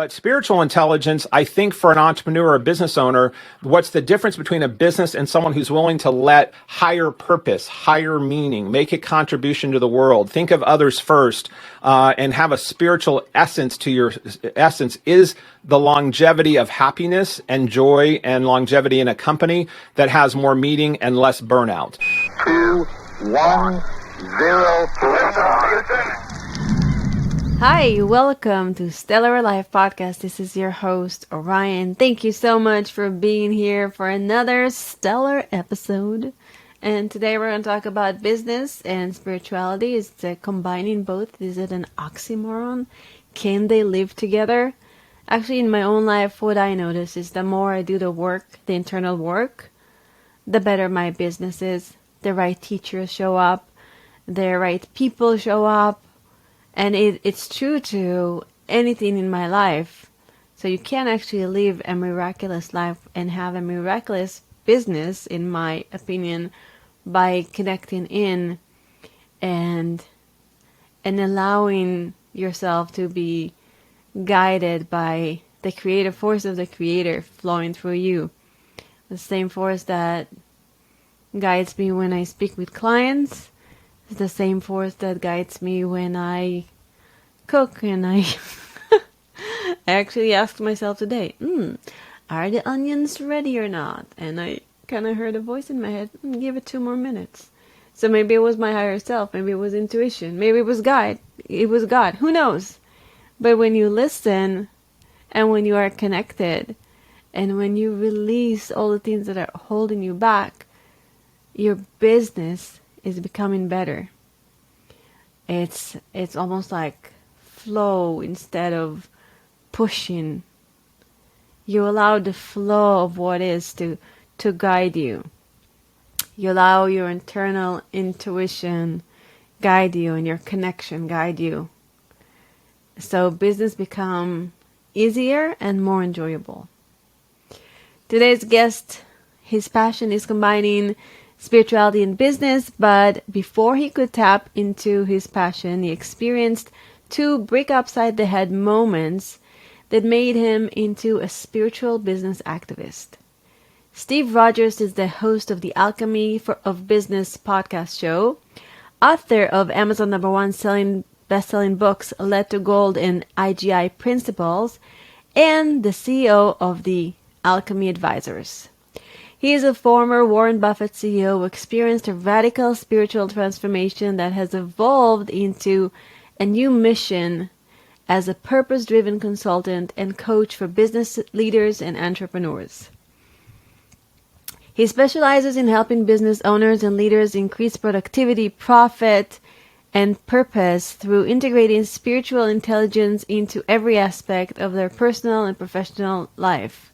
But spiritual intelligence, I think for an entrepreneur or a business owner, what's the difference between a business and someone who's willing to let higher purpose, higher meaning, make a contribution to the world, think of others first, and have a spiritual essence to your essence is the longevity of happiness and joy and longevity in a company that has more meaning and less burnout. 2, 1, 0. Hi, welcome to Stellar Life Podcast. This is your host, Orion. Thank you so much for being here for another stellar episode. And today we're going to talk about business and spirituality. Is it combining both? Is it an oxymoron? Can they live together? Actually, in my own life, what I notice is the more I do the work, the internal work, the better my business is. The right teachers show up. The right people show up. And it's true to anything in my life. So you can actually live a miraculous life and have a miraculous business, in my opinion, by connecting in and allowing yourself to be guided by the creative force of the Creator flowing through you. The same force that guides me when I speak with clients. It's the same force that guides me when I cook, and I actually asked myself today, are the onions ready or not? And I kind of heard a voice in my head, give it 2 more minutes. So maybe it was my higher self, maybe it was intuition, maybe it was God, who knows? But when you listen, and when you are connected, and when you release all the things that are holding you back, your business is becoming better. It's almost like flow instead of pushing. You allow the flow of what is to guide you. You allow your internal intuition guide you and your connection guide you. So business become easier and more enjoyable. Today's guest, his passion is combining spirituality and business, but before he could tap into his passion, he experienced 2 break upside the head moments that made him into a spiritual business activist. Steve Rodgers is the host of the Alchemy of Business podcast show, author of Amazon #1 best-selling books Led to Gold and IGI Principles, and the CEO of the Alchemy Advisors. He is a former Warren Buffett CEO who experienced a radical spiritual transformation that has evolved into a new mission as a purpose-driven consultant and coach for business leaders and entrepreneurs. He specializes in helping business owners and leaders increase productivity, profit, and purpose through integrating spiritual intelligence into every aspect of their personal and professional life.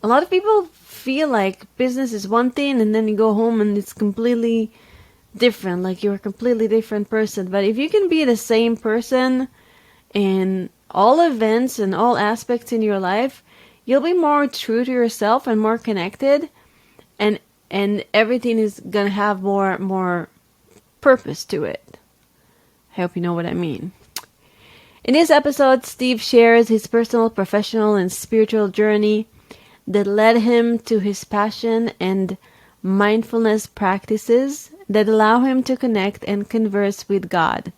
A lot of people feel like business is one thing and then you go home and it's completely different, like you're a completely different person. But if you can be the same person in all events and all aspects in your life, you'll be more true to yourself and more connected, and everything is gonna have more purpose to it. I hope you know what I mean. In this episode, Steve shares his personal, professional, and spiritual journey that led him to his passion and mindfulness practices that allow him to connect and converse with God.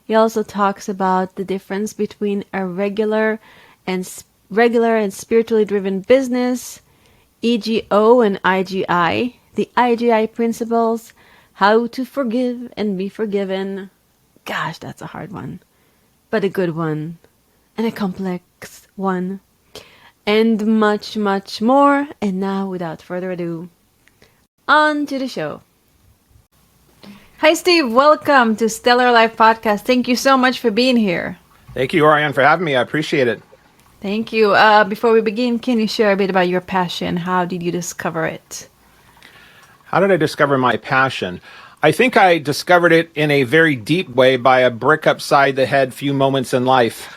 He also talks about the difference between a regular and spiritually driven business, EGO and IGI, the IGI principles, how to forgive and be forgiven. Gosh, that's a hard one, but a good one, and a complex one. And much, much more. And now, without further ado, on to the show. Hi, Steve. Welcome to Stellar Life Podcast. Thank you so much for being here. Thank you, Orion, for having me. I appreciate it. Thank you. Before we begin, can you share a bit about your passion? How did you discover it? How did I discover my passion? I think I discovered it in a very deep way by a brick upside the head few moments in life.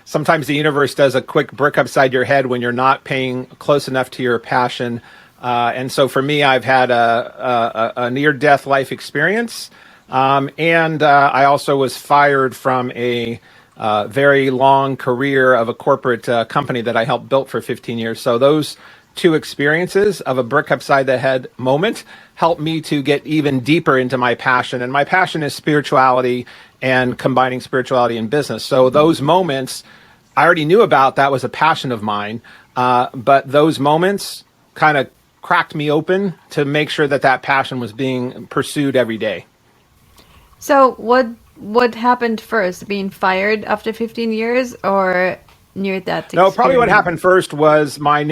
Sometimes the universe does a quick brick upside your head when you're not paying close enough to your passion. And so for me, I've had a near-death life experience. And I also was fired from a very long career of a corporate company that I helped build for 15 years. So those two experiences of a brick upside the head moment helped me to get even deeper into my passion. And my passion is spirituality and combining spirituality and business. So those moments I already knew about, that was a passion of mine. But those moments kind of cracked me open to make sure that that passion was being pursued every day. So what happened first? Being fired after 15 years or near that No, probably what experience? happened first was my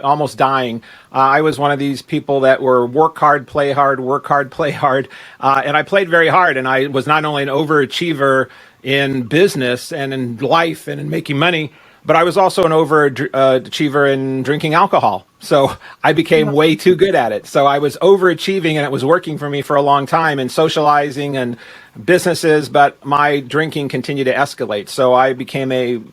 almost dying. I was one of these people that were work hard, play hard, work hard, play hard. And I played very hard. And I was not only an overachiever in business and in life and in making money, but I was also an overachiever in drinking alcohol. So I became way too good at it. So I was overachieving and it was working for me for a long time in socializing and businesses, but my drinking continued to escalate. So I became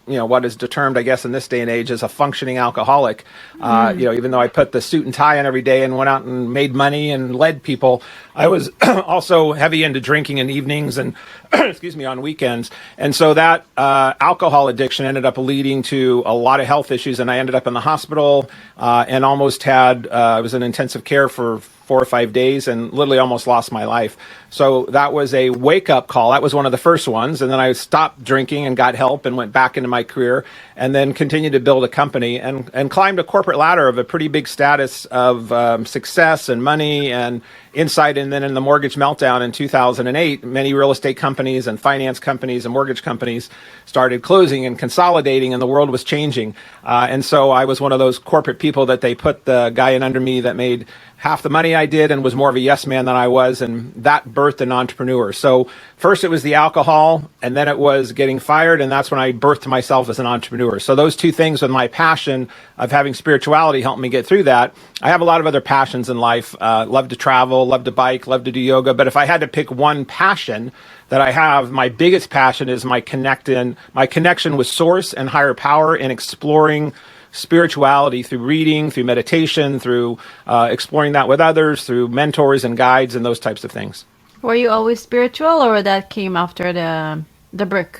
what is termed, I guess, in this day and age as a functioning alcoholic. Even though I put the suit and tie on every day and went out and made money and led people, I was also heavy into drinking in evenings and, excuse me, on weekends. And so that alcohol addiction ended up leading to a lot of health issues. And I ended up in the hospital and almost I was in intensive care for 4 or 5 days and literally almost lost my life. So that was a wake-up call. That was one of the first ones. And then I stopped drinking and got help and went back into my career and then continued to build a company and climbed a corporate ladder of a pretty big status of success and money and insight. And then in the mortgage meltdown in 2008, many real estate companies and finance companies and mortgage companies started closing and consolidating, and the world was changing. And so I was one of those corporate people that they put the guy in under me that made half the money I did and was more of a yes man than I was, and that birthed an entrepreneur. So first it was the alcohol, and then it was getting fired, and that's when I birthed myself as an entrepreneur. So those two things with my passion of having spirituality helped me get through that. I have a lot of other passions in life. Love to travel, love to bike, love to do yoga. But if I had to pick one passion that I have, my biggest passion is my connection with source and higher power and exploring spirituality through reading, through meditation, through exploring that with others, through mentors and guides and those types of things. Were you always spiritual, or that came after the brick?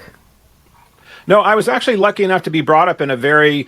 No, I was actually lucky enough to be brought up in a very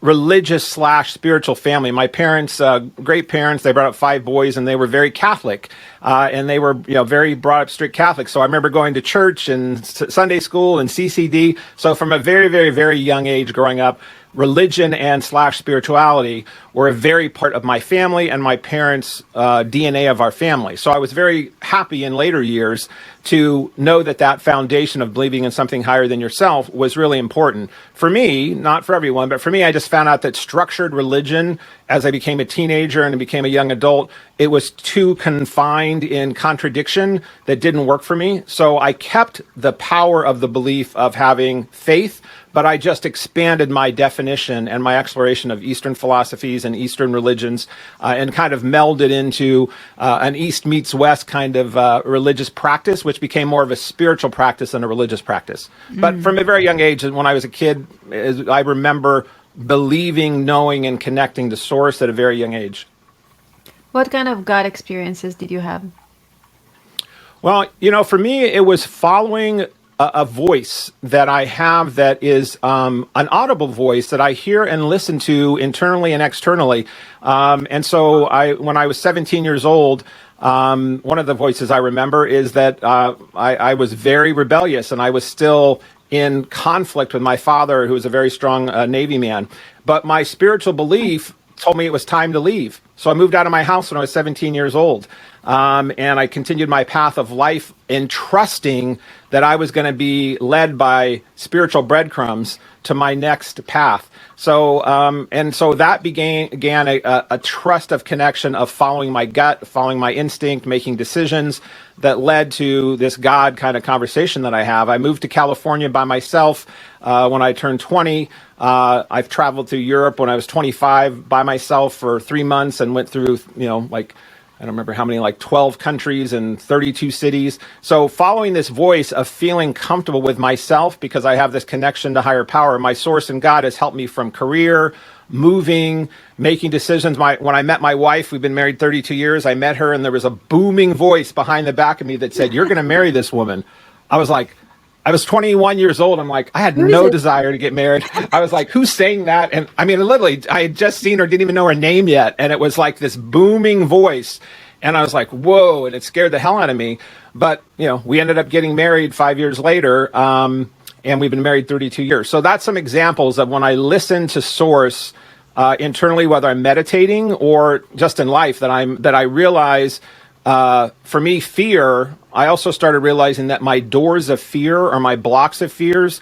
religious/spiritual family. My parents, great parents, they brought up 5 boys, and they were very Catholic, and they were, very brought up strict Catholic. So I remember going to church and Sunday school and CCD. So from a very, very, very young age growing up, religion and /spirituality were a very part of my family and my parents' DNA of our family. So I was very happy in later years to know that foundation of believing in something higher than yourself was really important. For me, not for everyone, but for me, I just found out that structured religion, as I became a teenager and became a young adult, it was too confined in contradiction that didn't work for me. So I kept the power of the belief of having faith, but I just expanded my definition and my exploration of Eastern philosophies and Eastern religions and kind of melded into an East meets West kind of religious practice, which became more of a spiritual practice than a religious practice. But from a very young age, when I was a kid, I remember believing, knowing, and connecting to source at a very young age. What kind of God experiences did you have? Well, for me, it was following a voice that I have that is an audible voice that I hear and listen to internally and externally. And so when I was 17 years old, one of the voices I remember is that I was very rebellious, and I was still in conflict with my father, who was a very strong Navy man. But my spiritual belief told me it was time to leave. So I moved out of my house when I was 17 years old. And I continued my path of life in trusting that I was going to be led by spiritual breadcrumbs to my next path. So that began a trust of connection of following my gut, following my instinct, making decisions that led to this God kind of conversation that I have. I moved to California by myself when I turned 20. I've traveled through Europe when I was 25 by myself for 3 months and went through, I don't remember how many, 12 countries and 32 cities. So following this voice of feeling comfortable with myself because I have this connection to higher power, my source and God has helped me from career, moving, making decisions. When I met my wife, we've been married 32 years. I met her and there was a booming voice behind the back of me that said, "You're going to marry this woman." I I was 21 years old. I'm like, I had Who is no it? desire to get married. I was like, who's saying that? And I mean, literally, I had just seen her, didn't even know her name yet. And it was like this booming voice. And I was like, whoa. And it scared the hell out of me. But, we ended up getting married 5 years later. And we've been married 32 years. So that's some examples of when I listen to Source internally, whether I'm meditating or just in life, that I realize, for me, fear. I also started realizing that my doors of fear or my blocks of fears,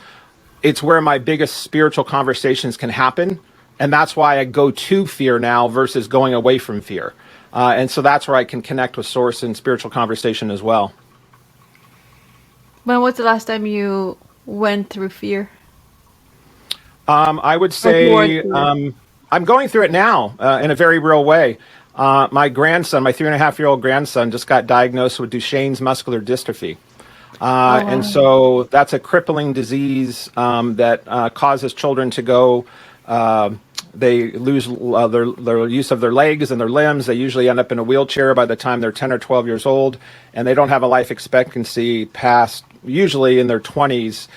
it's where my biggest spiritual conversations can happen. And that's why I go to fear now versus going away from fear. And so that's where I can connect with Source in spiritual conversation as well. When was the last time you went through fear? I would More say fear. I'm going through it now in a very real way. My grandson, my 3.5-year-old grandson, just got diagnosed with Duchenne's muscular dystrophy. Oh, And wow. so that's a crippling disease that causes children to go, they lose their use of their legs and their limbs. They usually end up in a wheelchair by the time they're 10 or 12 years old, and they don't have a life expectancy past usually in their 20s.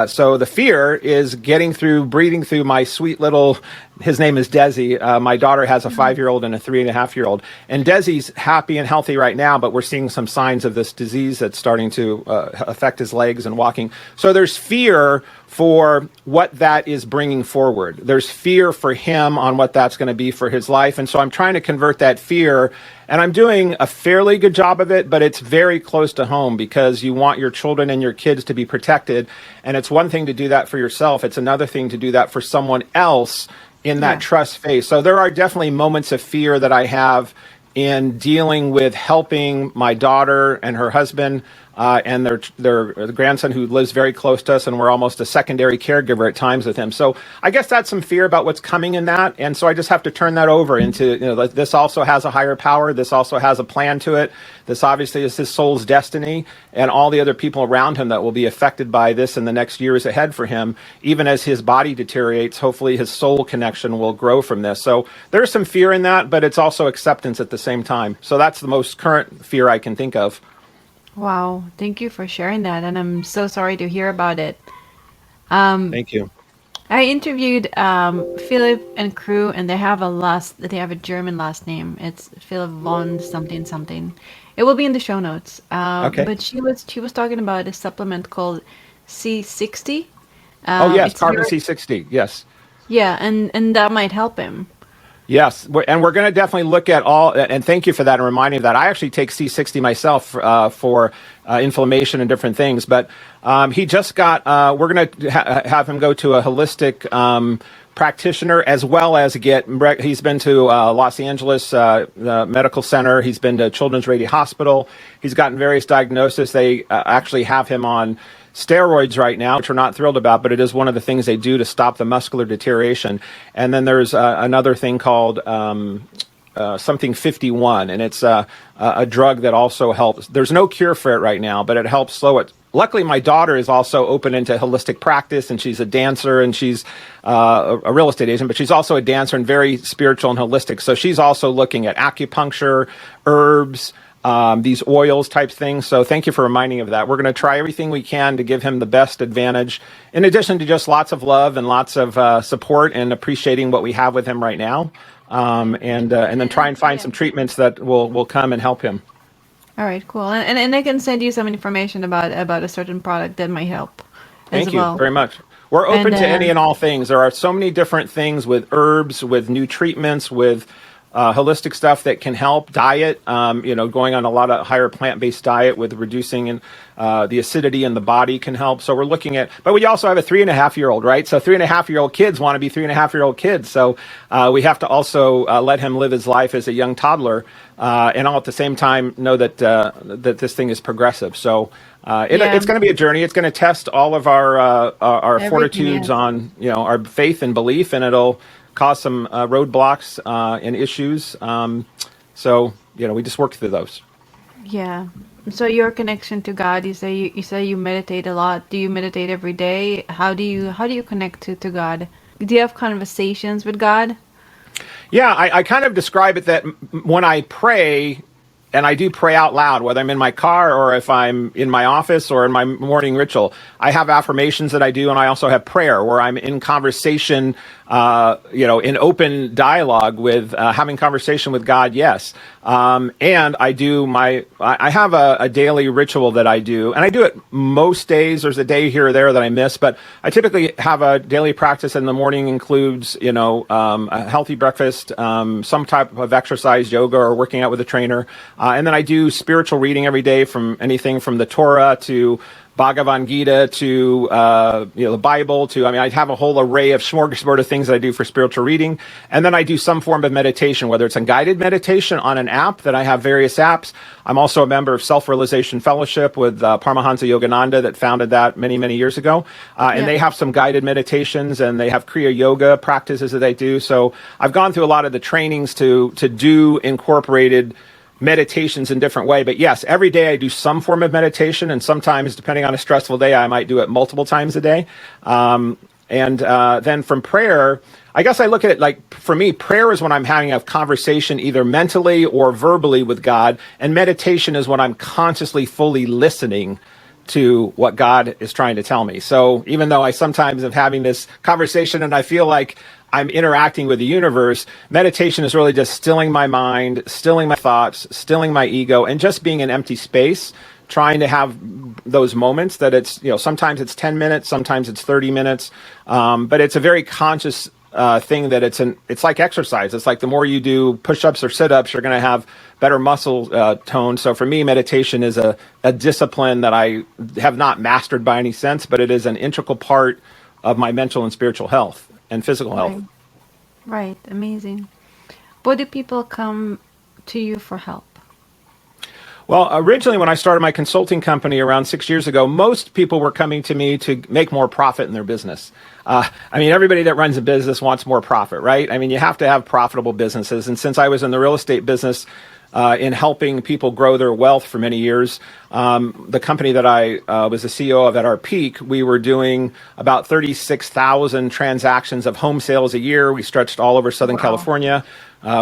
So the fear is breathing through my sweet little, his name is Desi. My daughter has a 5-year-old and a 3.5-year-old. And Desi's happy and healthy right now, but we're seeing some signs of this disease that's starting to affect his legs and walking. So there's fear for what that is bringing forward. There's fear for him on what that's going to be for his life. And so I'm trying to convert that fear, and I'm doing a fairly good job of it, but it's very close to home because you want your children and your kids to be protected. And it's one thing to do that for yourself. It's another thing to do that for someone else in that Yeah. trust phase. So there are definitely moments of fear that I have in dealing with helping my daughter and her husband and their grandson, who lives very close to us, and we're almost a secondary caregiver at times with him. So I guess that's some fear about what's coming in that, and so I just have to turn that over into, this also has a higher power. This also has a plan to it. This obviously is his soul's destiny, and all the other people around him that will be affected by this in the next years ahead for him. Even as his body deteriorates, hopefully his soul connection will grow from this. So there's some fear in that, but it's also acceptance at the same time. So that's the most current fear I can think of. Wow. Thank you for sharing that. And I'm so sorry to hear about it. Um, Thank you. I interviewed Philip and crew, and they have a German last name. It's Philip von something something. It will be in the show notes. Okay. But she was talking about a supplement called C60. Oh, yes, It's carbon your C60. Yes. Yeah, and that might help him. Yes, and we're going to definitely look at all, and thank you for that and reminding me of that. I actually take C60 myself for inflammation and different things, but he just got, we're going to have him go to a holistic practitioner, as well as he's been to Los Angeles Medical Center, he's been to Children's Rady Hospital, he's gotten various diagnoses. They actually have him on steroids right now, which we're not thrilled about, but it is one of the things they do to stop the muscular deterioration. And then there's another thing called something 51, and it's a drug that also helps. There's no cure for it right now, but it helps slow it. Luckily, my daughter is also open into holistic practice, and she's a dancer, and she's a real estate agent, but she's also a dancer and very spiritual and holistic. So she's also looking at acupuncture, herbs, these oils type things. So thank you for reminding me of that. We're going to try everything we can to give him the best advantage, in addition to just lots of love and lots of support and appreciating what we have with him right now. And then try and find some treatments that will come and help him. All right, cool. And I can send you some information about a certain product that might help as Thank you well. very much. We're open And to any and all things. There are so many different things with herbs, with new treatments, with holistic stuff that can help. Diet, going on a lot of higher plant-based diet with reducing the acidity in the body can help. So we're looking at, but we also have a 3.5-year-old, right? So 3.5-year-old kids want to be 3.5-year-old kids. So we have to also let him live his life as a young toddler, and all at the same time know that this thing is progressive. So it's going to be a journey. It's going to test all of our Everything, fortitudes yes. on our faith and belief, and it'll cause some roadblocks and issues. So we just work through those. Yeah. So your connection to God, you say you meditate a lot. Do you meditate every day? How do you connect to God? Do you have conversations with God? Yeah, I kind of describe it that when I pray, and I do pray out loud, whether I'm in my car or if I'm in my office or in my morning ritual. I have affirmations that I do, and I also have prayer where I'm in conversation, in open dialogue with, having conversation with God, yes. And I have a daily ritual that I do, and I do it most days. There's a day here or there that I miss, but I typically have a daily practice in the morning includes, a healthy breakfast, some type of exercise, yoga, or working out with a trainer. And then I do spiritual reading every day, from anything from the Torah to Bhagavad Gita to the Bible to, I have a whole array of smorgasbord of things that I do for spiritual reading. And then I do some form of meditation, whether it's a guided meditation on an app that I have various apps. I'm also a member of Self-Realization Fellowship with Paramahansa Yogananda that founded that many, many years ago. And they have some guided meditations, and they have Kriya Yoga practices that they do. So I've gone through a lot of the trainings to do incorporated meditations in different way. But yes, every day I do some form of meditation, and sometimes, depending on a stressful day, I might do it multiple times a day. Then from prayer, I guess I look at it like, for me, prayer is when I'm having a conversation either mentally or verbally with God, and meditation is when I'm consciously fully listening to what God is trying to tell me. So even though I sometimes am having this conversation and I feel like I'm interacting with the universe, meditation is really just stilling my mind, stilling my thoughts, stilling my ego, and just being in empty space, trying to have those moments that it's, sometimes it's 10 minutes, sometimes it's 30 minutes, but it's a very conscious thing that it's like exercise. It's like the more you do push-ups or sit-ups, you're going to have better muscle tone. So for me, meditation is a discipline that I have not mastered by any sense, but it is an integral part of my mental and spiritual health and physical health. Right. Amazing. What do people come to you for help? Well, originally when I started my consulting company around 6 years ago, most people were coming to me to make more profit in their business. Everybody that runs a business wants more profit, right? You have to have profitable businesses. And since I was in the real estate business, in helping people grow their wealth for many years, the company that I was the CEO of at our peak, we were doing about 36,000 transactions of home sales a year. We stretched all over Southern California.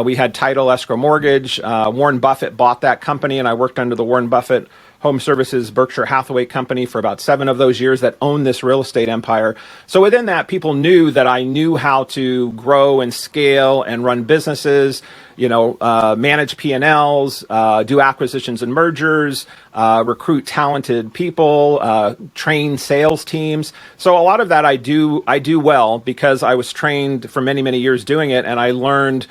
We had title, escrow, mortgage. Warren Buffett bought that company, and I worked under the Warren Buffett Home Services Berkshire Hathaway company for about 7 of those years that owned this real estate empire. So within that, people knew that I knew how to grow and scale and run businesses, manage P&Ls, do acquisitions and mergers, recruit talented people, train sales teams. So a lot of that I do well because I was trained for many, many years doing it, and I learned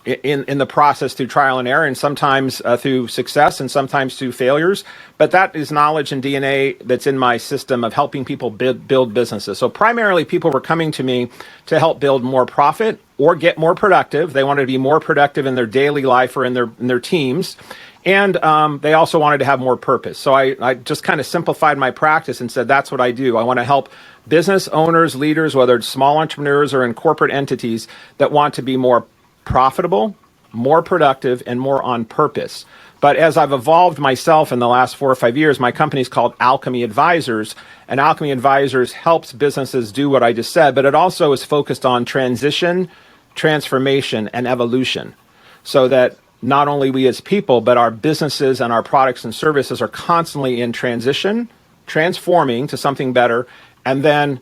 in the process through trial and error, and sometimes through success and sometimes through failures. But that is knowledge and DNA that's in my system of helping people build businesses. So primarily people were coming to me to help build more profit or get more productive. They wanted to be more productive in their daily life or in their teams. And they also wanted to have more purpose. So I just kind of simplified my practice and said, that's what I do. I want to help business owners, leaders, whether it's small entrepreneurs or in corporate entities that want to be more profitable, more productive, and more on purpose. But as I've evolved myself in the last 4 or 5 years, my company is called Alchemy Advisors, and Alchemy Advisors helps businesses do what I just said, but it also is focused on transition, transformation, and evolution, so that not only we as people, but our businesses and our products and services are constantly in transition, transforming to something better, and then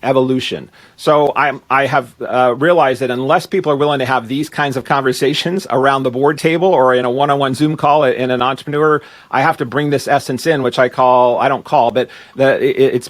evolution. So I have realized that unless people are willing to have these kinds of conversations around the board table or in a one-on-one Zoom call in an entrepreneur, I have to bring this essence in, which it's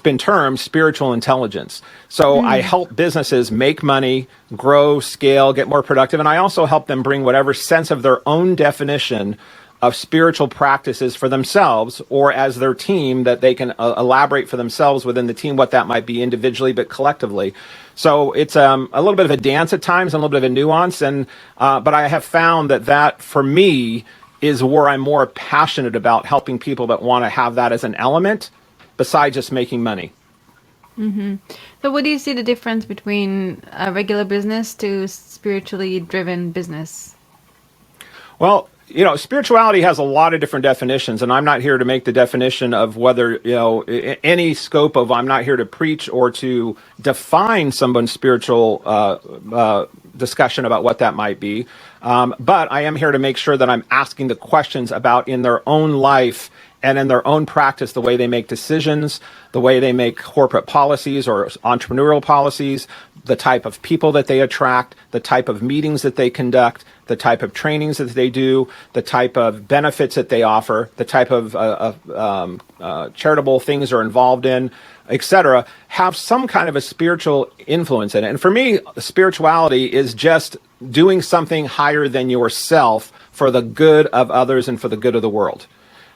been termed spiritual intelligence. So I help businesses make money, grow, scale, get more productive, and I also help them bring whatever sense of their own definition of spiritual practices for themselves or as their team that they can elaborate for themselves within the team, what that might be individually, but collectively. So it's a little bit of a dance at times and a little bit of a nuance. But I have found that for me is where I'm more passionate about helping people that want to have that as an element besides just making money. Mm-hmm. So what do you see the difference between a regular business to spiritually driven business? Well, spirituality has a lot of different definitions, and I'm not here to make the definition of whether, any scope of, I'm not here to preach or to define someone's spiritual discussion about what that might be. But I am here to make sure that I'm asking the questions about in their own life and in their own practice, the way they make decisions, the way they make corporate policies or entrepreneurial policies, the type of people that they attract, the type of meetings that they conduct, the type of trainings that they do, the type of benefits that they offer, the type of charitable things they're involved in, etc., have some kind of a spiritual influence in it. And for me, spirituality is just doing something higher than yourself for the good of others and for the good of the world.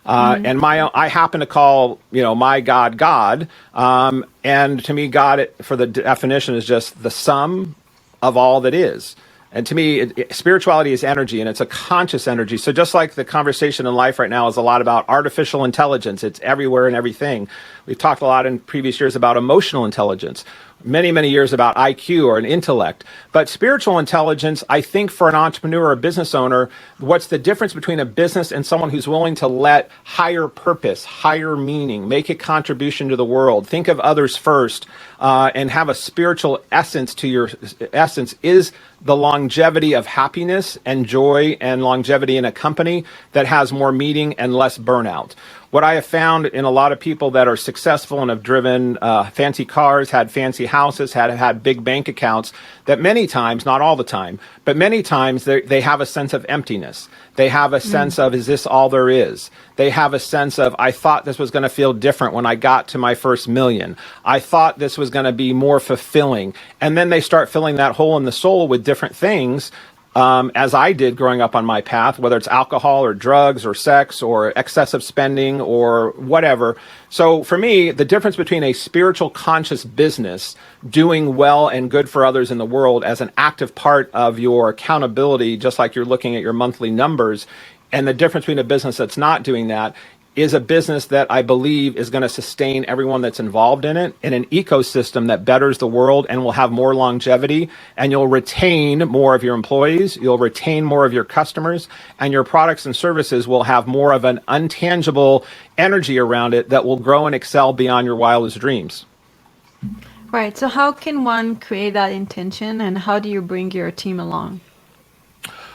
And I happen to call, my God, God. And to me, God, for the definition, is just the sum of all that is. And to me, spirituality is energy, and it's a conscious energy. So just like the conversation in life right now is a lot about artificial intelligence, it's everywhere and everything. We've talked a lot in previous years about emotional intelligence, many, many years about IQ or an intellect. But spiritual intelligence, I think for an entrepreneur or a business owner, what's the difference between a business and someone who's willing to let higher purpose, higher meaning, make a contribution to the world, think of others first, and have a spiritual essence to your essence, is the longevity of happiness and joy and longevity in a company that has more meaning and less burnout. What I have found in a lot of people that are successful and have driven fancy cars, had fancy houses, had big bank accounts, that many times, not all the time, but many times they have a sense of emptiness. They have a sense of, is this all there is? They have a sense of, I thought this was going to feel different when I got to my first million. I thought this was going to be more fulfilling. And then they start filling that hole in the soul with different things, as I did growing up on my path, whether it's alcohol or drugs or sex or excessive spending or whatever. So for me, the difference between a spiritual conscious business doing well and good for others in the world as an active part of your accountability, just like you're looking at your monthly numbers, and the difference between a business that's not doing that is a business that I believe is going to sustain everyone that's involved in it in an ecosystem that betters the world and will have more longevity, and you'll retain more of your employees, you'll retain more of your customers, and your products and services will have more of an intangible energy around it that will grow and excel beyond your wildest dreams. Right. So how can one create that intention, and how do you bring your team along?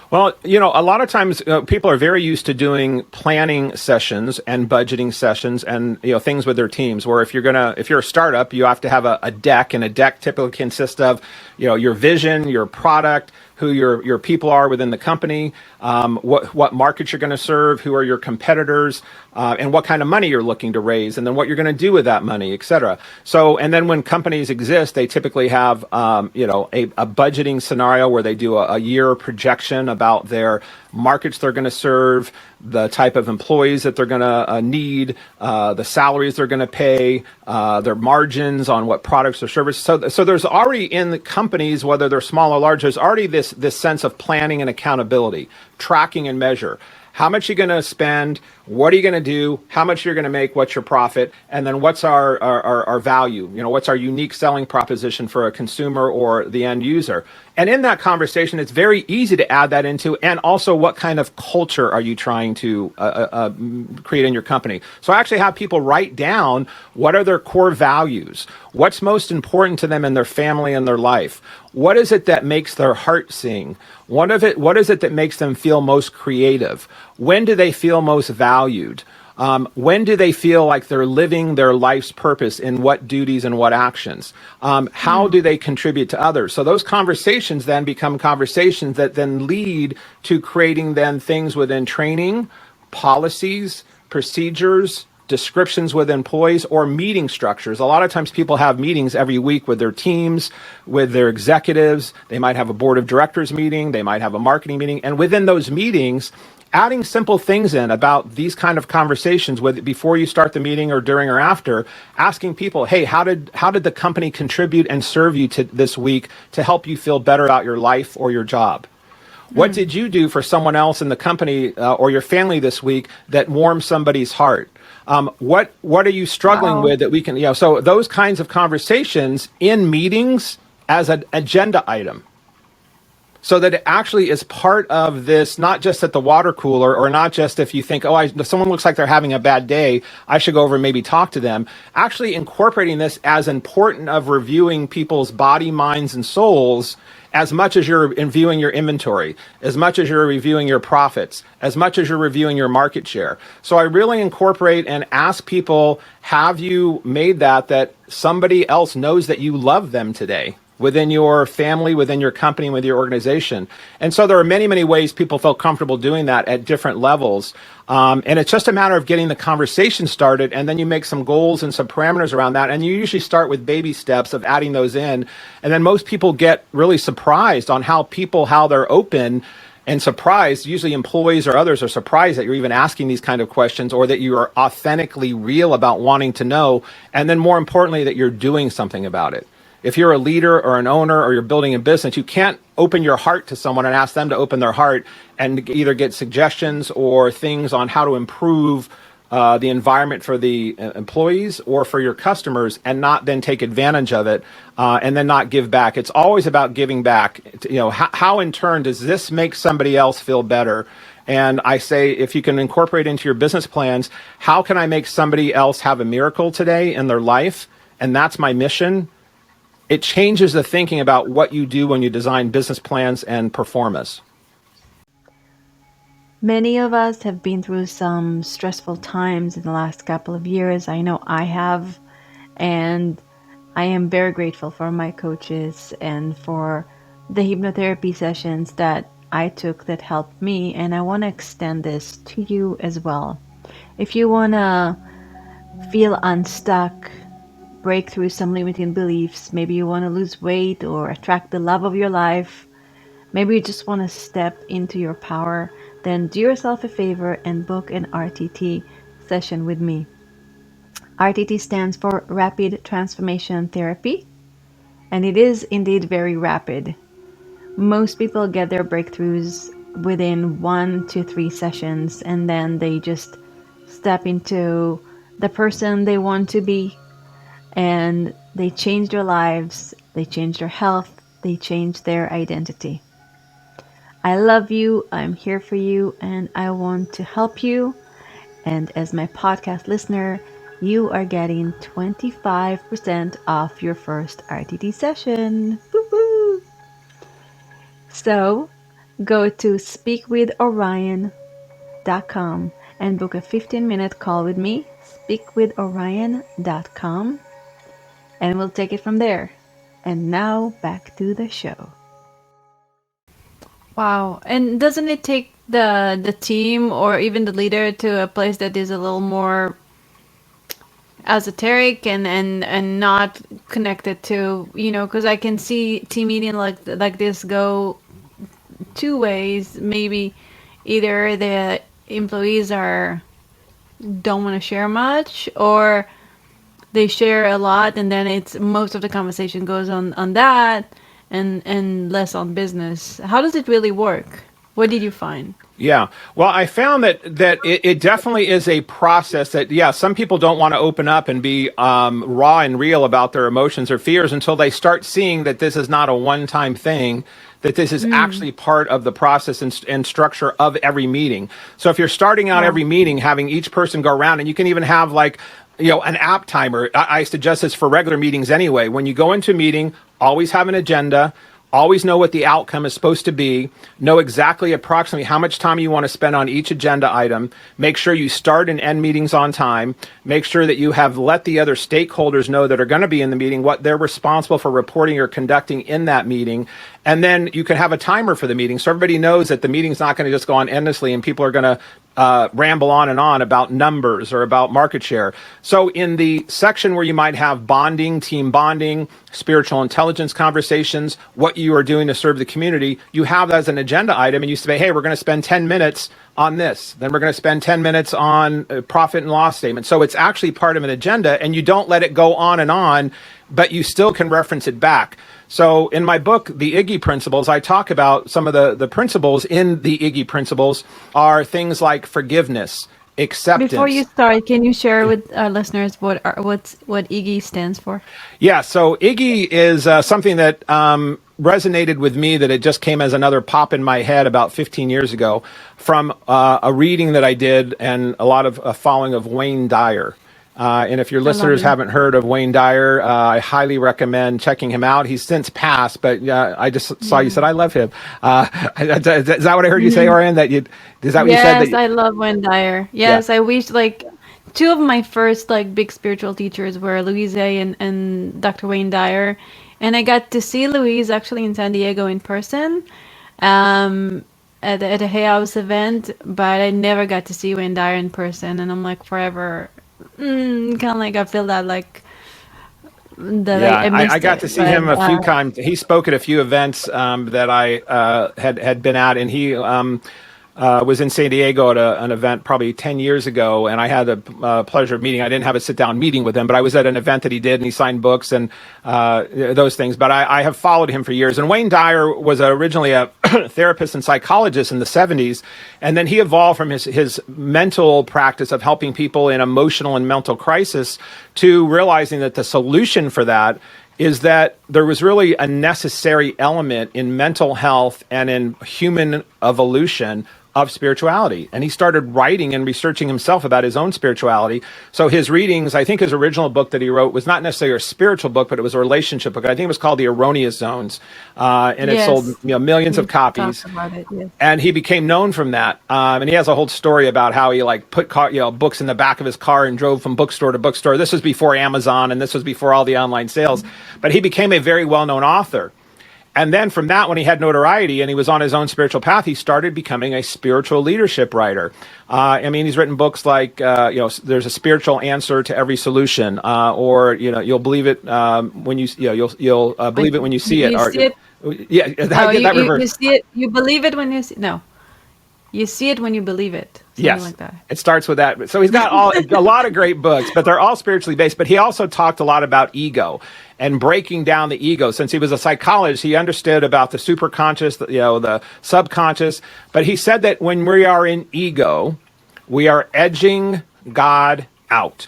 Well, a lot of times people are very used to doing planning sessions and budgeting sessions and, things with their teams, where if you're a startup, you have to have a deck, and a deck typically consists of, your vision, your product, who your people are within the company, what markets you're going to serve, who are your competitors, and what kind of money you're looking to raise, and then what you're going to do with that money, et cetera. So, and then when companies exist, they typically have, a budgeting scenario where they do a year projection about their markets they're going to serve, the type of employees that they're going to need, the salaries they're going to pay, their margins on what products or services. So there's already in the companies, whether they're small or large, there's already this sense of planning and accountability, tracking and measure. How much you're going to spend, what are you going to do, how much you're going to make, what's your profit, and then what's our value, what's our unique selling proposition for a consumer or the end user. And in that conversation, it's very easy to add that into, and also what kind of culture are you trying to create in your company. So I actually have people write down what are their core values, what's most important to them in their family and their life. What is it that makes their heart sing? What is it that makes them feel most creative? When do they feel most valued? When do they feel like they're living their life's purpose in what duties and what actions? How do they contribute to others? So those conversations then become conversations that then lead to creating then things within training, policies, procedures, descriptions with employees, or meeting structures. A lot of times people have meetings every week with their teams, with their executives. They might have a board of directors meeting. They might have a marketing meeting. And within those meetings, adding simple things in about these kind of conversations before you start the meeting or during or after, asking people, hey, how did the company contribute and serve you to this week to help you feel better about your life or your job? What did you do for someone else in the company or your family this week that warmed somebody's heart? What are you struggling with that we can, so those kinds of conversations in meetings as an agenda item. so that it actually is part of this, not just at the water cooler, or not just if you think, oh, someone looks like they're having a bad day, I should go over and maybe talk to them. Actually incorporating this as important of reviewing people's body, minds, and souls, as much as you're reviewing your inventory, as much as you're reviewing your profits, as much as you're reviewing your market share. So I really incorporate and ask people, have you made that somebody else knows that you love them today, within your family, within your company, with your organization? And so there are many, many ways people feel comfortable doing that at different levels. And it's just a matter of getting the conversation started, and then you make some goals and some parameters around that. And you usually start with baby steps of adding those in. And then most people get really surprised on how they're open and surprised. Usually employees or others are surprised that you're even asking these kind of questions, or that you are authentically real about wanting to know. And then more importantly, that you're doing something about it. If you're a leader or an owner, or you're building a business, you can't open your heart to someone and ask them to open their heart and either get suggestions or things on how to improve the environment for the employees or for your customers, and not then take advantage of it and then not give back. It's always about giving back. How in turn does this make somebody else feel better? And I say, if you can incorporate into your business plans, how can I make somebody else have a miracle today in their life? And that's my mission. It changes the thinking about what you do when you design business plans and performance. Many of us have been through some stressful times in the last couple of years. I know I have, and I am very grateful for my coaches and for the hypnotherapy sessions that I took that helped me, and I want to extend this to you as well. If you want to feel unstuck, break through some limiting beliefs, maybe you want to lose weight or attract the love of your life, maybe you just want to step into your power, then do yourself a favor and book an RTT session with me. RTT stands for Rapid Transformation Therapy, and it is indeed very rapid. Most people get their breakthroughs within 1 to 3 sessions, and then they just step into the person they want to be, and they change their lives, they change their health, they change their identity. I love you, I'm here for you, and I want to help you. And as my podcast listener, you are getting 25% off your first RTT session. Woo-hoo! So go to speakwithorion.com and book a 15-minute call with me, speakwithorion.com, and we'll take it from there. And now back to the show. Wow. And doesn't it take the team or even the leader to a place that is a little more esoteric and not connected to, because I can see team meeting like this go two ways. Maybe either the employees don't want to share much, or they share a lot, and then it's most of the conversation goes on that and less on business. How does it really work? What did you find? Yeah, well, I found that it definitely is a process that, some people don't want to open up and be raw and real about their emotions or fears until they start seeing that this is not a one-time thing, that this is actually part of the process and structure of every meeting. So if you're starting out every meeting, having each person go around, and you can even have an app timer. I suggest this for regular meetings anyway. When you go into a meeting, always have an agenda. Always know what the outcome is supposed to be. Know exactly approximately how much time you want to spend on each agenda item. Make sure you start and end meetings on time. Make sure that you have let the other stakeholders know that are going to be in the meeting what they're responsible for reporting or conducting in that meeting. And then you can have a timer for the meeting so everybody knows that the meeting's not going to just go on endlessly and people are going to ramble on and on about numbers or about market share. So in the section where you might have bonding, team bonding, spiritual intelligence conversations, what you are doing to serve the community, you have that as an agenda item, and you say, hey, we're going to spend 10 minutes on this. Then we're going to spend 10 minutes on profit and loss statement. So it's actually part of an agenda, and you don't let it go on, but you still can reference it back. So in my book, The Iggy Principles, I talk about some of the principles in the Iggy Principles are things like forgiveness, acceptance. Before you start, can you share with our listeners what Iggy stands for? Yeah, so Iggy is something that resonated with me that it just came as another pop in my head about 15 years ago from a reading that I did and a lot of following of Wayne Dyer. And if your listeners haven't heard of Wayne Dyer, I highly recommend checking him out. He's since passed, but I just saw you said I love him. Is that what I heard you say, Orion? Is that what you said? Yes, I love Wayne Dyer. Yes, I wish two of my first big spiritual teachers were Louise and Dr. Wayne Dyer, and I got to see Louise actually in San Diego in person, at a Hay House event, but I never got to see Wayne Dyer in person, and I'm forever. Kind of I feel that I got to see him a few times. He spoke at a few events that I had been at, and he was in San Diego at an event probably 10 years ago, and I had the pleasure of meeting. I didn't have a sit-down meeting with him, but I was at an event that he did, and he signed books and those things. But I have followed him for years. And Wayne Dyer was originally a therapist and psychologist in the 70s, and then he evolved from his mental practice of helping people in emotional and mental crisis to realizing that the solution for that is that there was really a necessary element in mental health and in human evolution of spirituality. And he started writing and researching himself about his own spirituality. So his readings, I think his original book that he wrote was not necessarily a spiritual book, but it was a relationship book. I think it was called The Erroneous Zones. And it sold millions of copies. And he became known from that. And he has a whole story about how he put books in the back of his car and drove from bookstore to bookstore. This was before Amazon, and this was before all the online sales. But he became a very well-known author. And then from that, when he had notoriety and he was on his own spiritual path, he started becoming a spiritual leadership writer. He's written books like, there's a spiritual answer to every solution, or you'll believe it when you'll believe it when you see it. You see it. You believe it when you see. No, you see it when you believe it. Yes, like that. It starts with that. So he's got a lot of great books, but they're all spiritually based. But he also talked a lot about ego and breaking down the ego. Since he was a psychologist, he understood about the superconscious, the subconscious. But he said that when we are in ego, we are edging God out.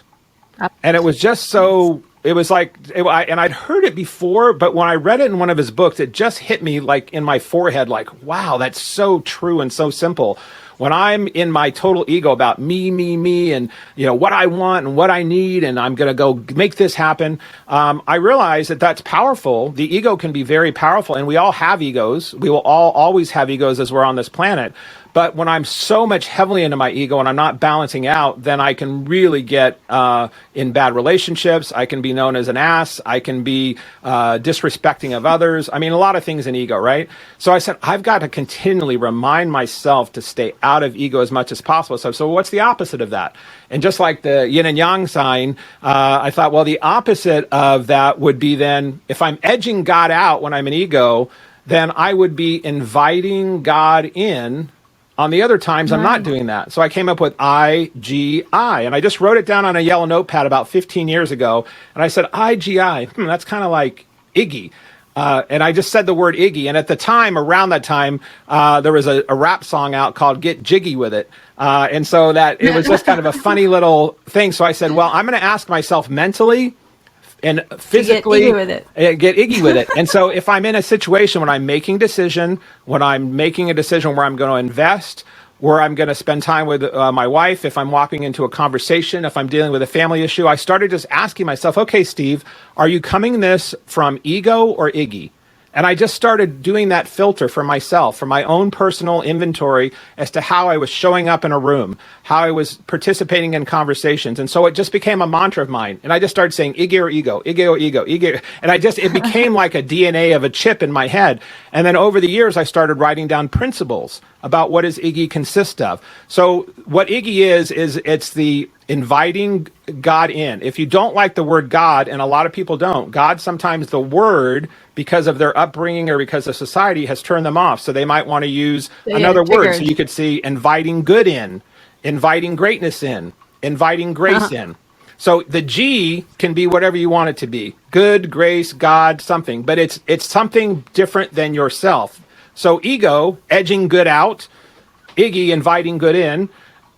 And it was just so. It was and I'd heard it before, but when I read it in one of his books, it just hit me in my forehead, wow, that's so true and so simple. When I'm in my total ego about me, and what I want and what I need, and I'm going to go make this happen, I realize that that's powerful. The ego can be very powerful, and we all have egos. We will all always have egos as we're on this planet. But when I'm so much heavily into my ego and I'm not balancing out, then I can really get in bad relationships. I can be known as an ass. I can be disrespecting of others. A lot of things in ego, right? So I said, I've got to continually remind myself to stay out of ego as much as possible. So what's the opposite of that? And just like the yin and yang sign, I thought, well, the opposite of that would be then, if I'm edging God out when I'm in ego, then I would be inviting God in. On the other times, I'm not doing that. So I came up with IGI, and I just wrote it down on a yellow notepad about 15 years ago. And I said, IGI, that's kind of like Iggy. And I just said the word Iggy. And at the time, around that time, there was a rap song out called Get Jiggy With It. And so that it was just kind of a funny little thing. So I said, well, I'm going to ask myself mentally and physically get iggy with it. And so if I'm in a situation when I'm making a decision where I'm going to invest, where I'm going to spend time with my wife, if I'm walking into a conversation, if I'm dealing with a family issue, I started just asking myself, okay, Steve, are you coming this from ego or Iggy? And I just started doing that filter for myself, for my own personal inventory as to how I was showing up in a room, how I was participating in conversations. And so it just became a mantra of mine. And I just started saying Iggy or ego, Iggy or ego, Iggy. And it became like a DNA of a chip in my head. And then over the years, I started writing down principles about what does Iggy consist of. So what Iggy is it's the inviting God in. If you don't like the word God, and a lot of people don't, God, sometimes the word, because of their upbringing or because of society, has turned them off. So they might want to use another word. So you could see inviting good in, inviting greatness in, inviting grace in. So the G can be whatever you want it to be. Good, grace, God, something. But it's something different than yourself. So ego, edging good out. Iggy, inviting good in.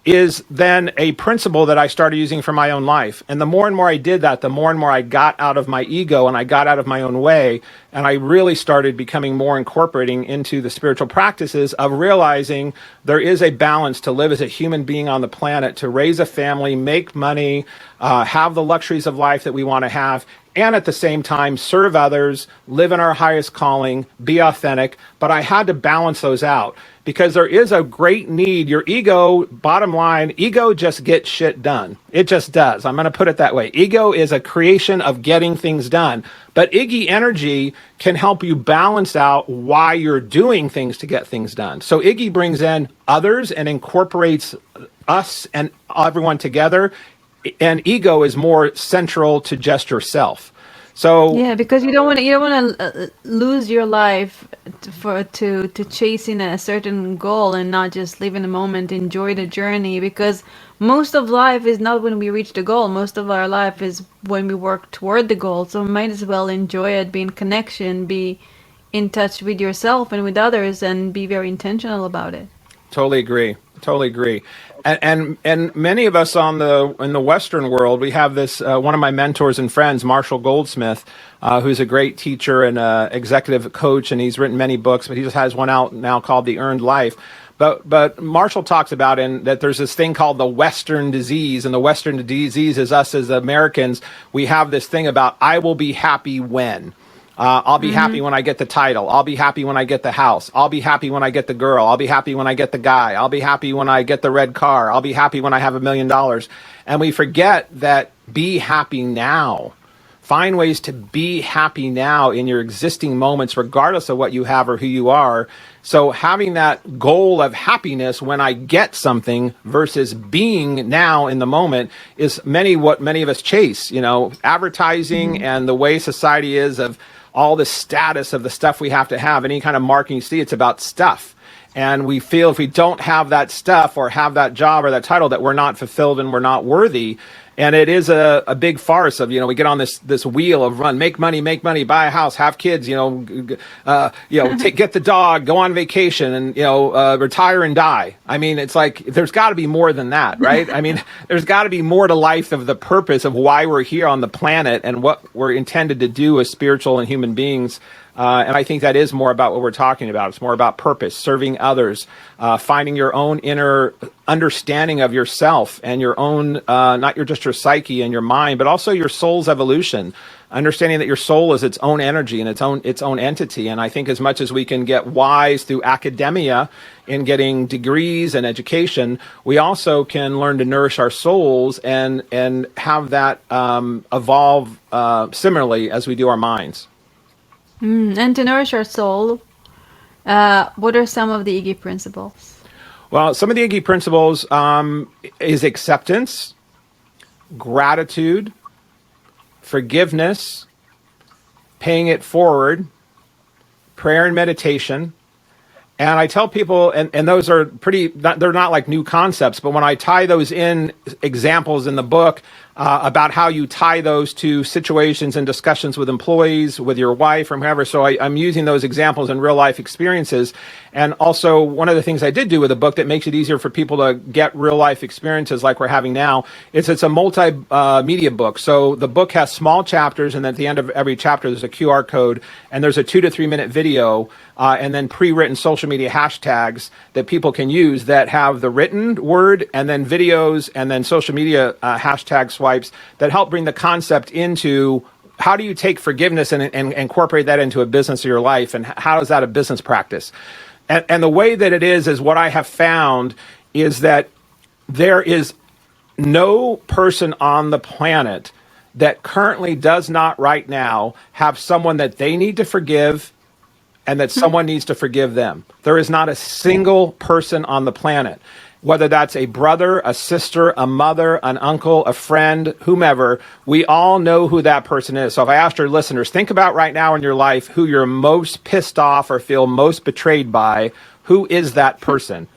is then a principle that I started using for my own life. And the more and more I did that, the more and more I got out of my ego and I got out of my own way. And I really started becoming more incorporating into the spiritual practices of realizing there is a balance to live as a human being on the planet, to raise a family, make money, have the luxuries of life that we want to have, and at the same time serve others, live in our highest calling, be authentic. But I had to balance those out because there is a great need. Your ego, bottom line, ego just gets shit done. It just does. I'm going to put it that way. Ego is a creation of getting things done. But Iggy energy can help you balance out why you're doing things to get things done. So Iggy brings in others and incorporates us and everyone together. And ego is more central to just yourself. So Yeah, because you don't want to lose your life to chasing a certain goal and not just live in the moment, enjoy the journey. Because most of life is not when we reach the goal. Most of our life is when we work toward the goal. So we might as well enjoy it, be in connection, be in touch with yourself and with others, and be very intentional about it. totally agree. Totally agree. And many of us in the Western world, we have this, one of my mentors and friends, Marshall Goldsmith, who's a great teacher and executive coach, and he's written many books, but he just has one out now called The Earned Life. But Marshall talks about that there's this thing called the Western disease, and the Western disease is us as Americans. We have this thing about, I will be happy when. I'll be happy when I get the title. I'll be happy when I get the house. I'll be happy when I get the girl. I'll be happy when I get the guy. I'll be happy when I get the red car. I'll be happy when I have $1 million. And we forget that be happy now. Find ways to be happy now in your existing moments, regardless of what you have or who you are. So having that goal of happiness when I get something versus being now in the moment is what many of us chase. Advertising and the way society is of all the status of the stuff we have to have, any kind of marketing you see, it's about stuff. And we feel if we don't have that stuff or have that job or that title, that we're not fulfilled and we're not worthy. And it is a big farce of, we get on this wheel of make money, buy a house, have kids, get the dog, go on vacation and, retire and die. I mean, it's like, there's got to be more than that, right? I mean, there's got to be more to life of the purpose of why we're here on the planet and what we're intended to do as spiritual and human beings. And I think that is more about what we're talking about. It's more about purpose, serving others, finding your own inner understanding of yourself and your own, not just your psyche and your mind, but also your soul's evolution. Understanding that your soul is its own energy and its own entity. And I think as much as we can get wise through academia in getting degrees and education, we also can learn to nourish our souls and have that evolve similarly as we do our minds. And to nourish our soul, what are some of the Iggy principles? Well, some of the Iggy principles is acceptance, gratitude, forgiveness, paying it forward, prayer and meditation. And I tell people, and those are they're not like new concepts, but when I tie those in examples in the book about how you tie those to situations and discussions with employees, with your wife or whoever. So I'm using those examples in real life experiences. And also one of the things I did do with the book that makes it easier for people to get real life experiences like we're having now is it's a multimedia book. So the book has small chapters, and at the end of every chapter there's a QR code, and there's a 2 to 3 minute video, and then pre-written social media hashtags that people can use that have the written word and then videos and then social media hashtag swipes that help bring the concept into how do you take forgiveness and incorporate that into a business of your life, and how is that a business practice? And the way that it is what I have found is that there is no person on the planet that currently does not right now have someone that they need to forgive and that someone needs to forgive them. There is not a single person on the planet, whether that's a brother, a sister, a mother, an uncle, a friend, whomever, we all know who that person is. So if I asked your listeners, think about right now in your life who you're most pissed off or feel most betrayed by. Who is that person?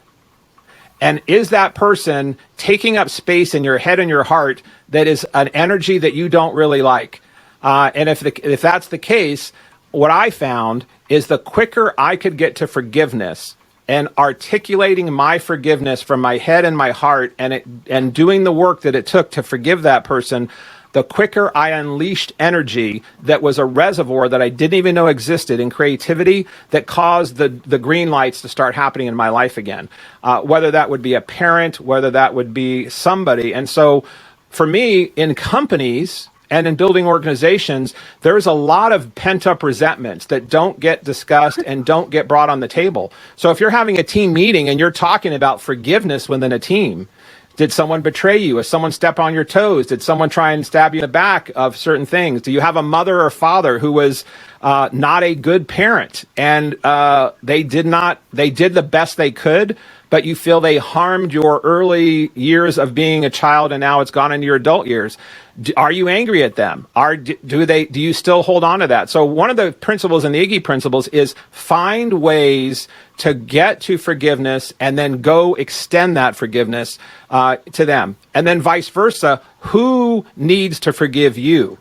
And is that person taking up space in your head and your heart that is an energy that you don't really like? And if that's the case, what I found is the quicker I could get to forgiveness and articulating my forgiveness from my head and my heart, and doing the work that it took to forgive that person, the quicker I unleashed energy that was a reservoir that I didn't even know existed in creativity that caused the green lights to start happening in my life again. Whether that would be a parent, whether that would be somebody. And so for me, in companies and in building organizations, there's a lot of pent-up resentments that don't get discussed and don't get brought on the table. So if you're having a team meeting and you're talking about forgiveness within a team, did someone betray you? Has someone step on your toes? Did someone try and stab you in the back of certain things? Do you have a mother or father who was not a good parent, and they did the best they could, but you feel they harmed your early years of being a child, and now it's gone into your adult years? Are you angry at them? Do you still hold on to that? So one of the principles in the Iggy principles is find ways to get to forgiveness and then go extend that forgiveness to them. And then vice versa, who needs to forgive you?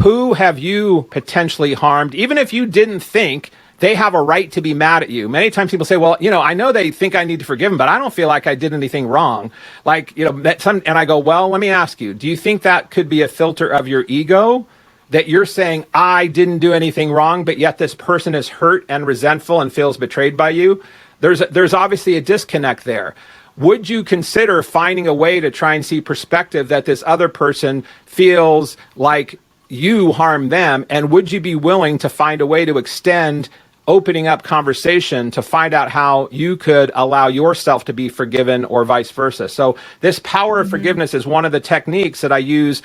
Who have you potentially harmed? Even if you didn't think they have a right to be mad at you. Many times people say, well, I know they think I need to forgive them, but I don't feel like I did anything wrong. And I go, well, let me ask you, do you think that could be a filter of your ego? That you're saying, I didn't do anything wrong, but yet this person is hurt and resentful and feels betrayed by you? There's obviously a disconnect there. Would you consider finding a way to try and see perspective that this other person feels like you harmed them? And would you be willing to find a way to extend opening up conversation to find out how you could allow yourself to be forgiven, or vice versa? So this power of forgiveness is one of the techniques that I use,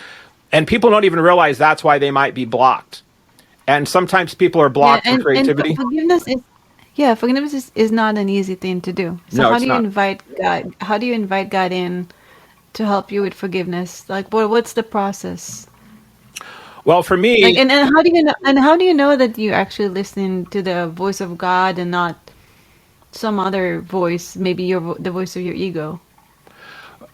and people don't even realize that's why they might be blocked. And sometimes people are blocked from creativity. And forgiveness is not an easy thing to do. So No, how it's do you not. invite God? How do you invite God in to help you with forgiveness? Like, what's the process? Well, for me, Like, and how do you know? And how do you know that you're actually listening to the voice of God and not some other voice? Maybe the voice of your ego.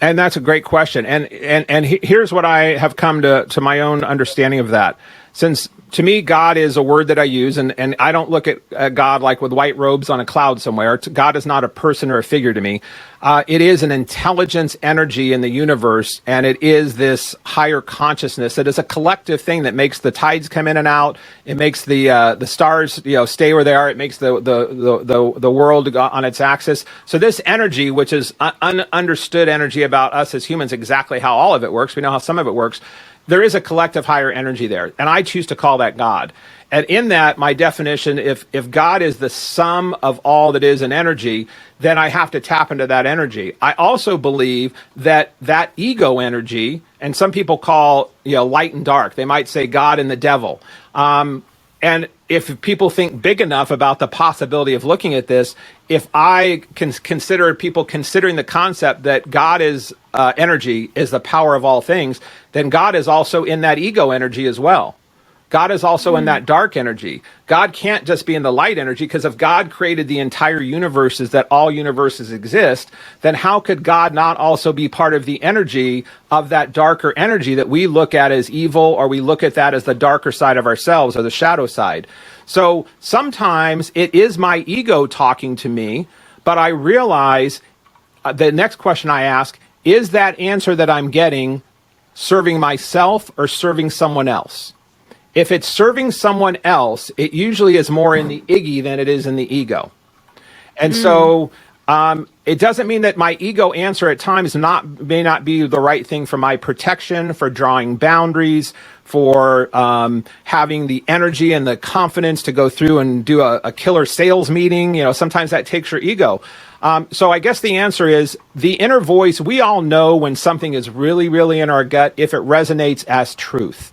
and that's a great question. And here's what I have come to my own understanding of that. Since to me, God is a word that I use, and I don't look at God like with white robes on a cloud somewhere. God is not a person or a figure to me. It is an intelligence energy in the universe, and it is this higher consciousness that is a collective thing that makes the tides come in and out. It makes the stars stay where they are. It makes the world on its axis. So this energy, which is understood energy about us as humans, exactly how all of it works. We know how some of it works. There is a collective higher energy there, and I choose to call that God. And in that, my definition, if God is the sum of all that is in energy, then I have to tap into that energy. I also believe that ego energy, and some people call light and dark. They might say God and the devil. And if people think big enough about the possibility of looking at this, if I can consider people considering the concept that God is energy, is the power of all things, then God is also in that ego energy as well. God is also in that dark energy. God can't just be in the light energy, because if God created the entire universes, that all universes exist, then how could God not also be part of the energy of that darker energy that we look at as evil, or we look at that as the darker side of ourselves, or the shadow side? So sometimes it is my ego talking to me, but I realize the next question I ask, is that answer that I'm getting serving myself or serving someone else? If it's serving someone else, it usually is more in the Iggy than it is in the ego. And so it doesn't mean that my ego answer at times may not be the right thing for my protection, for drawing boundaries, for having the energy and the confidence to go through and do a killer sales meeting. Sometimes that takes your ego. So I guess the answer is the inner voice. We all know when something is really, really in our gut, if it resonates as truth.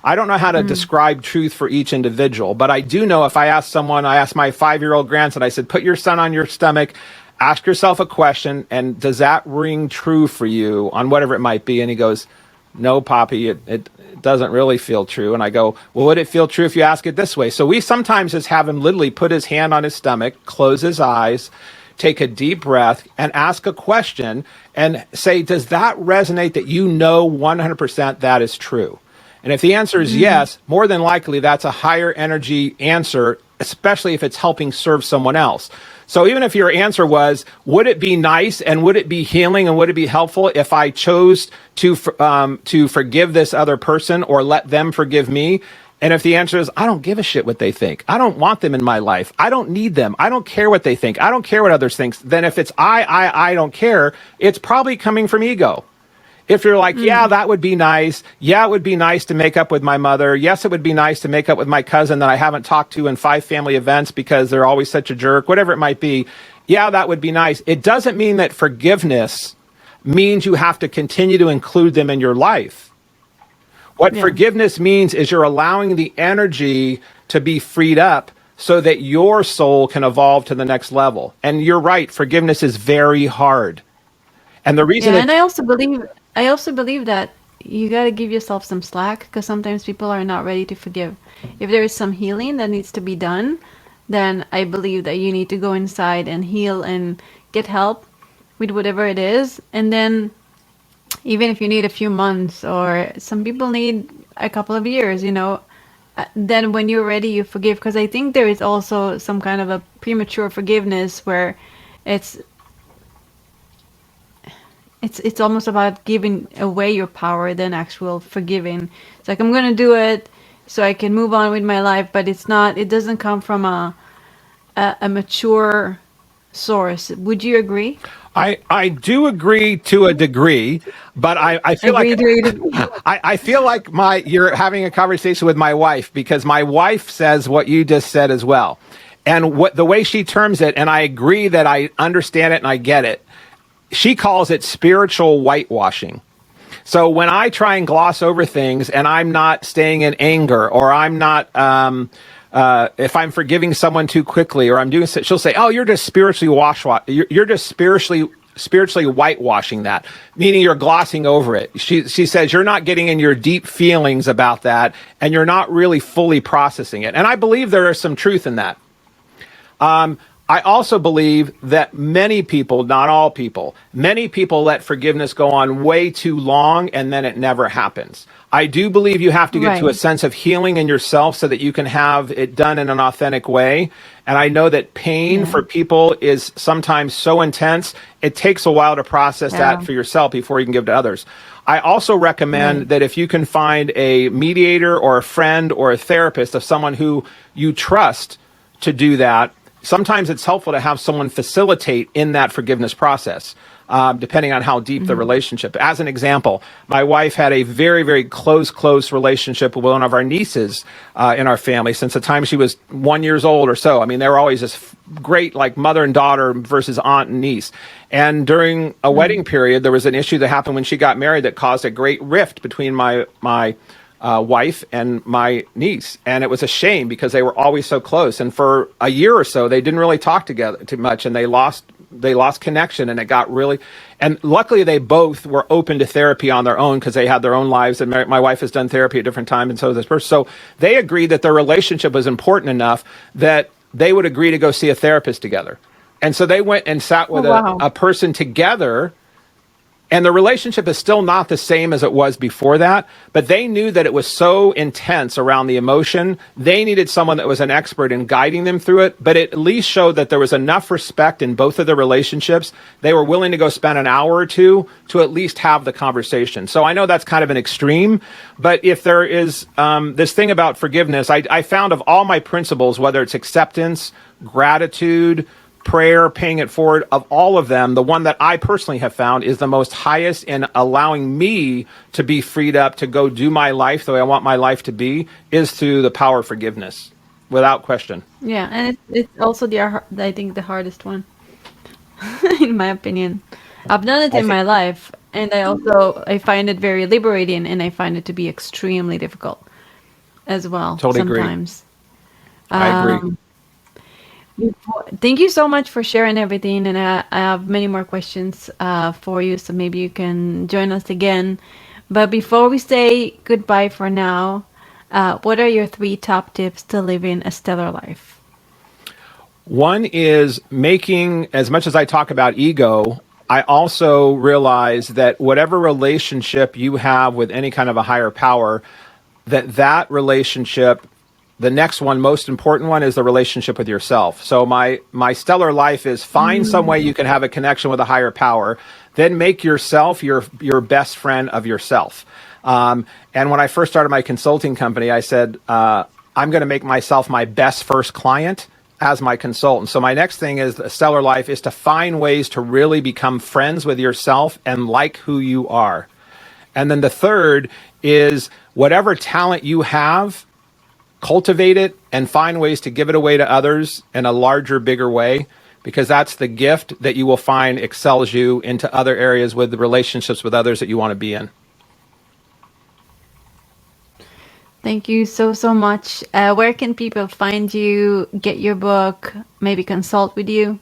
I don't know how to describe truth for each individual, but I do know if I ask my 5-year-old grandson, I said, put your son on your stomach, ask yourself a question, and does that ring true for you on whatever it might be? And he goes, no, Poppy, it doesn't really feel true. And I go, well, would it feel true if you ask it this way? So we sometimes just have him literally put his hand on his stomach, close his eyes, take a deep breath, and ask a question and say, does that resonate that 100% that is true? And if the answer is yes, more than likely that's a higher energy answer especially if it's helping serve someone else. So even if your answer was, would it be nice and would it be healing and would it be helpful if I chose to forgive this other person or let them forgive me? And if the answer is, I don't give a shit what they think. I don't want them in my life. I don't need them. I don't care what they think. I don't care what others think. Then if it's I don't care, it's probably coming from ego. If you're like, yeah, that would be nice. Yeah, it would be nice to make up with my mother. Yes, it would be nice to make up with my cousin that I haven't talked to in 5 family events because they're always such a jerk, whatever it might be. Yeah, that would be nice. It doesn't mean that forgiveness means you have to continue to include them in your life. What forgiveness means is you're allowing the energy to be freed up so that your soul can evolve to the next level. And you're right, forgiveness is very hard. And the reason and I also believe that you got to give yourself some slack, because sometimes people are not ready to forgive. If there is some healing that needs to be done, then I believe that you need to go inside and heal and get help with whatever it is. And then even if you need a few months, or some people need a couple of years, then when you're ready, you forgive. Because I think there is also some kind of a premature forgiveness where it's almost about giving away your power than actual forgiving. It's like, I'm going to do it so I can move on with my life, but it doesn't come from a mature source. Would you agree? I do agree to a degree, but I feel I feel like you're having a conversation with my wife, because my wife says what you just said as well. And the way she terms it, and I agree that I understand it and I get it, she calls it spiritual whitewashing. So when I try and gloss over things and I'm not staying in anger, or I'm not, if I'm forgiving someone too quickly, or I'm doing, she'll say, "Oh, you're just you're just spiritually whitewashing that," meaning you're glossing over it. She says you're not getting in your deep feelings about that, and you're not really fully processing it. And I believe there is some truth in that. I also believe that many people, not all people, many people let forgiveness go on way too long and then it never happens. I do believe you have to get to a sense of healing in yourself so that you can have it done in an authentic way. And I know that pain for people is sometimes so intense, it takes a while to process that for yourself before you can give to others. I also recommend that if you can find a mediator or a friend or a therapist of someone who you trust to do that, sometimes it's helpful to have someone facilitate in that forgiveness process, depending on how deep the relationship. As an example, my wife had a very, very close relationship with one of our nieces in our family since the time she was 1 year old or so. I mean, they were always just great, like mother and daughter versus aunt and niece. And during a wedding period, there was an issue that happened when she got married that caused a great rift between my wife and my niece. And it was a shame because they were always so close. And for a year or so, they didn't really talk together too much, and they lost connection, and it got really, and luckily they both were open to therapy on their own because they had their own lives, and my wife has done therapy at different times, and so has this person. So they agreed that their relationship was important enough that they would agree to go see a therapist together. And so they went and sat with a person together. And the relationship is still not the same as it was before that, but they knew that it was so intense around the emotion. They needed someone that was an expert in guiding them through it, but it at least showed that there was enough respect in both of the relationships. They were willing to go spend an hour or two to at least have the conversation. So I know that's kind of an extreme, but if there is this thing about forgiveness, I found of all my principles, whether it's acceptance, gratitude, prayer, paying it forward, of all of them, the one that I personally have found is the most highest in allowing me to be freed up to go do my life the way I want my life to be, is through the power of forgiveness, without question. Yeah, and it's also I think the hardest one, in my opinion. I've done it in my life, and I find it very liberating, and I find it to be extremely difficult as well. Totally sometimes. I agree. Thank you so much for sharing everything, and I have many more questions for you, so maybe you can join us again. But before we say goodbye for now, what are your 3 top tips to living a stellar life? One is making, as much as I talk about ego, I also realize that whatever relationship you have with any kind of a higher power, that relationship the next one, most important one, is the relationship with yourself. So my stellar life is find some way you can have a connection with a higher power, then make yourself your best friend of yourself. And when I first started my consulting company, I said, I'm going to make myself my best first client as my consultant. So my next thing is the stellar life is to find ways to really become friends with yourself and like who you are. And then the third is whatever talent you have, cultivate it and find ways to give it away to others in a larger, bigger way, because that's the gift that you will find excels you into other areas with the relationships with others that you want to be in. Thank you so much. Where can people find you, get your book, maybe consult with you?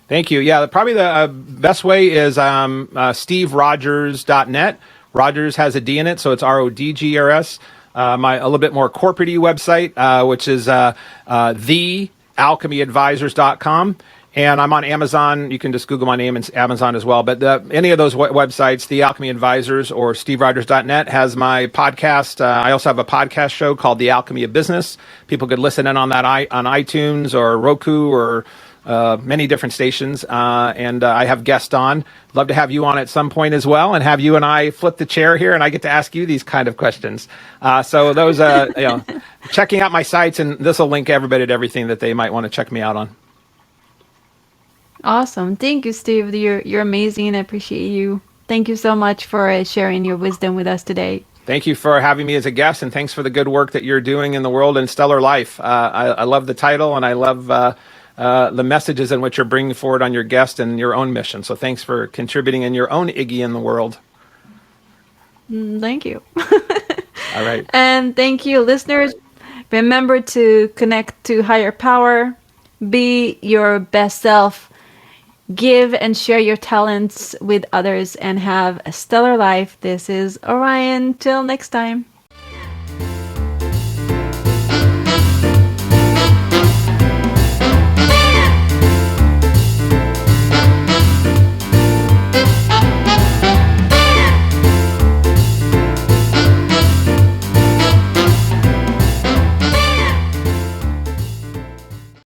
Thank you. Yeah, probably the best way is steverodgers.net. Rodgers has a D in it, so it's Rodgers. A little bit more corporate-y website, which is thealchemyadvisors.com. And I'm on Amazon. You can just Google my name and Amazon as well. But any of those websites, The Alchemy Advisors or steverodgers.net, has my podcast. I also have a podcast show called The Alchemy of Business. People could listen in on that on iTunes or Roku or many different stations. And I have guests on. Love to have you on at some point as well and have you and I flip the chair here and I get to ask you these kind of questions. So those, checking out my sites, and this will link everybody to everything that they might want to check me out on. Awesome. Thank you, Steve. You're amazing. I appreciate you. Thank you so much for sharing your wisdom with us today. Thank you for having me as a guest, and thanks for the good work that you're doing in the world and stellar life. I love the title, and I love the messages in which you're bringing forward on your guest and your own mission. So thanks for contributing in your own Iggy in the world. Thank you. All right. And thank you, listeners. Remember to connect to higher power, be your best self, give and share your talents with others, and have a stellar life. This is Orion. Till next time.